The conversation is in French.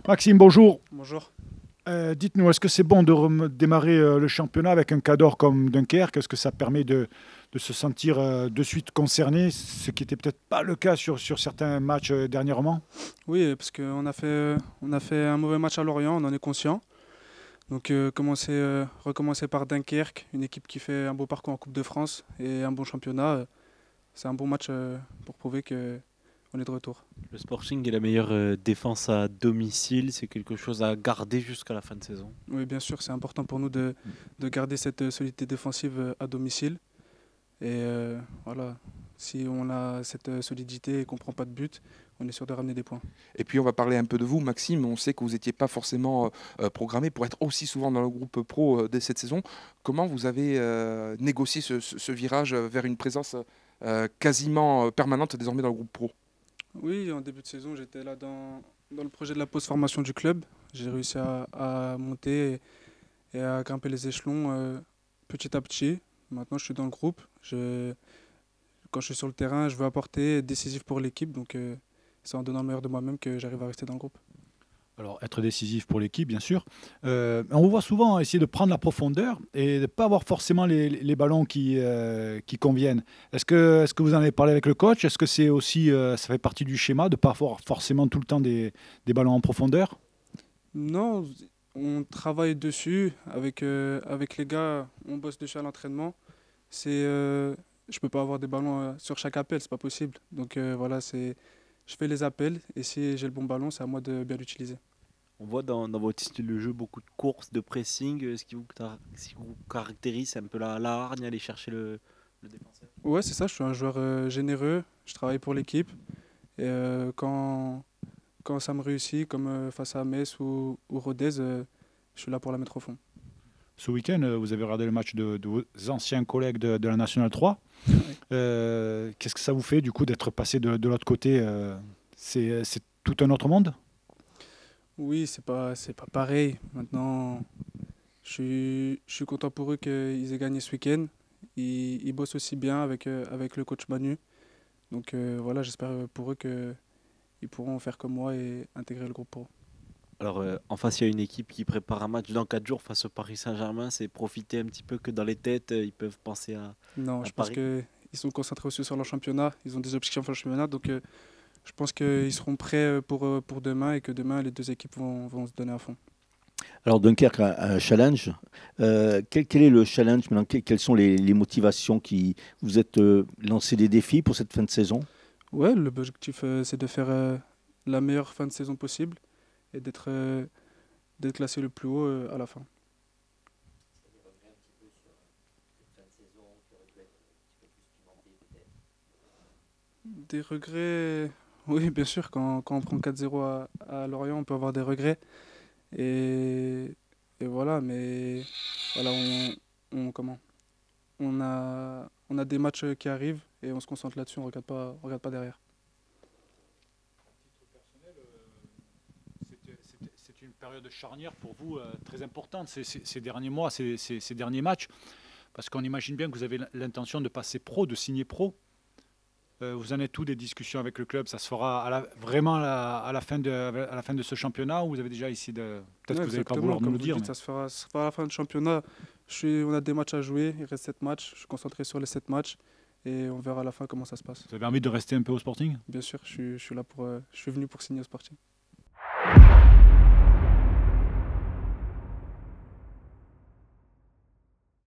Maxime, bonjour. Bonjour. Dites-nous, est-ce que c'est bon de démarrer le championnat avec un cadre comme Dunkerque? Est-ce que ça permet de se sentir de suite concerné, ce qui n'était peut-être pas le cas sur certains matchs dernièrement? Oui, parce qu'on a fait un mauvais match à Lorient, on en est conscient. Donc recommencer par Dunkerque, une équipe qui fait un beau parcours en Coupe de France et un bon championnat, c'est un bon match pour prouver qu'on est de retour. Le Sporting est la meilleure défense à domicile. C'est quelque chose à garder jusqu'à la fin de saison. Oui, bien sûr, c'est important pour nous de garder cette solidité défensive à domicile. Et voilà, si on a cette solidité et qu'on ne prend pas de but, on est sûr de ramener des points. Et puis on va parler un peu de vous, Maxime. On sait que vous n'étiez pas forcément programmé pour être aussi souvent dans le groupe pro dès cette saison. Comment vous avez négocié ce virage vers une présence quasiment permanente désormais dans le groupe pro? Oui, en début de saison, j'étais là dans le projet de la post-formation du club. J'ai réussi à monter et à grimper les échelons petit à petit. Maintenant, je suis dans le groupe. Quand je suis sur le terrain, je veux apporter, être décisif pour l'équipe. Donc, c'est en donnant le meilleur de moi-même que j'arrive à rester dans le groupe. Alors, être décisif pour l'équipe, bien sûr. On vous voit souvent essayer de prendre la profondeur et de ne pas avoir forcément les ballons qui conviennent. Est-ce que vous en avez parlé avec le coach? Est-ce que c'est aussi, ça fait partie du schéma de ne pas avoir forcément tout le temps des ballons en profondeur? Non, on travaille dessus avec les gars. On bosse dessus à l'entraînement. Je peux pas avoir des ballons sur chaque appel, c'est pas possible. Donc voilà, je fais les appels et si j'ai le bon ballon, c'est à moi de bien l'utiliser. On voit dans votre style de jeu beaucoup de courses, de pressing. Ce qui vous caractérise, c'est un peu la hargne, aller chercher le défenseur. Ouais, c'est ça, je suis un joueur généreux, je travaille pour l'équipe. Et quand ça me réussit, comme face à Metz ou Rodez, je suis là pour la mettre au fond. Ce week-end, vous avez regardé le match de vos anciens collègues de la Nationale 3. Qu'est-ce que ça vous fait du coup d'être passé de l'autre côté? C'est tout un autre monde? Oui, c'est pas pareil. Maintenant, je suis content pour eux qu'ils aient gagné ce week-end. Ils bossent aussi bien avec le coach Manu. Donc voilà, j'espère pour eux qu'ils pourront faire comme moi et intégrer le groupe pro. Alors, en face, il y a une équipe qui prépare un match dans 4 jours face au Paris Saint-Germain. C'est profiter un petit peu que dans les têtes, ils peuvent penser Non, à je pense Paris. qu'ils sont concentrés aussi sur leur championnat. Ils ont des objectifs sur le championnat. Donc je pense qu'ils seront prêts pour demain et que demain, les deux équipes vont se donner à fond. Alors Dunkerque a un challenge. Quel est le challenge maintenant? Quelles sont les motivations qui vous êtes lancé des défis pour cette fin de saison? Ouais, l'objectif, c'est de faire la meilleure fin de saison possible et d'être classé le plus haut à la fin. Des regrets, oui, bien sûr, quand on prend 4-0 à Lorient, on peut avoir des regrets. Et, et voilà, mais voilà, comment, on a des matchs qui arrivent et on se concentre là-dessus, on regarde pas derrière. C'est une période charnière pour vous très importante ces derniers mois, ces derniers matchs, parce qu'on imagine bien que vous avez l'intention de passer pro, de signer pro. Vous en êtes où des discussions avec le club? Ça se fera vraiment à la fin de ce championnat ou vous avez déjà essayé de... Peut-être Ouais, que vous n'allez pas exactement, vouloir nous comme le vous dire. dites, ça se fera à la fin du championnat. On a des matchs à jouer, il reste 7 matchs, je suis concentré sur les 7 matchs et on verra à la fin comment ça se passe. Vous avez envie de rester un peu au Sporting? Bien sûr, je suis là je suis venu pour signer au Sporting.